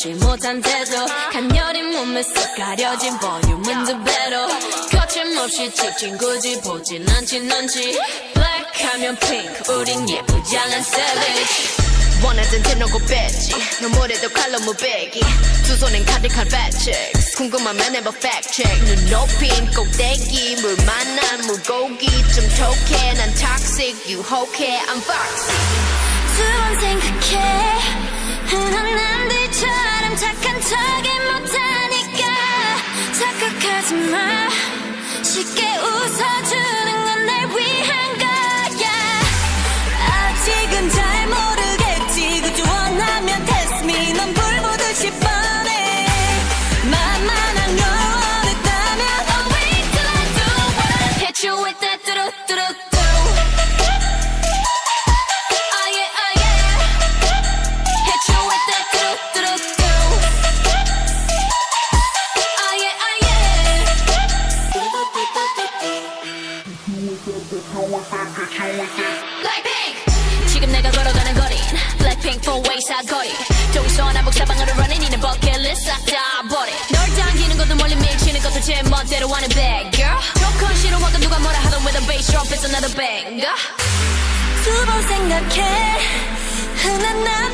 멈추지 못한 태도 간녀린 몸에 쏙 가려진 볼륨은 두 배로 거침없이 찍힌 굳이 보진 않지 넌지 Black 하면 pink 우린 예쁘장한 savage 원하던 대놓고 뺐지 너무래도 칼로 무배기 두 손엔 가득한 fat checks 궁금하면 해봐 fact check 눈 높인 꼭대기 물 만난 물고기 좀 톡해 난 toxic 유혹해 I'm foxy 두 번 생각해 흔한 남들처럼 착한 척이 못하니까 착각하지 마 쉽게 웃어주는 건 날 위한 거야 아직은 잘 모르겠지 그저 원하면 test me 넌 불보듯이 뻔해 만만한 걸 원했다면 I'll wait till I do wanna hit you with that 뚜루뚜루뚜루 Oh yeah, oh yeah Hit you with that 뚜루뚜루뚜루 Oh yeah, oh yeah Blackpink 지금 내가 걸어가는 거린 Blackpink four-way 사거리 동서남북 사방으로 running 이는 버킷리스트 싹 다 버려 널 당기는 것도 멀리 밀치는 것도 제 멋대로 하는 bad girl 조건 싫어하고 누가 뭐라 하던 with a bass drop it's another banger 두 번 생각해 흔한 나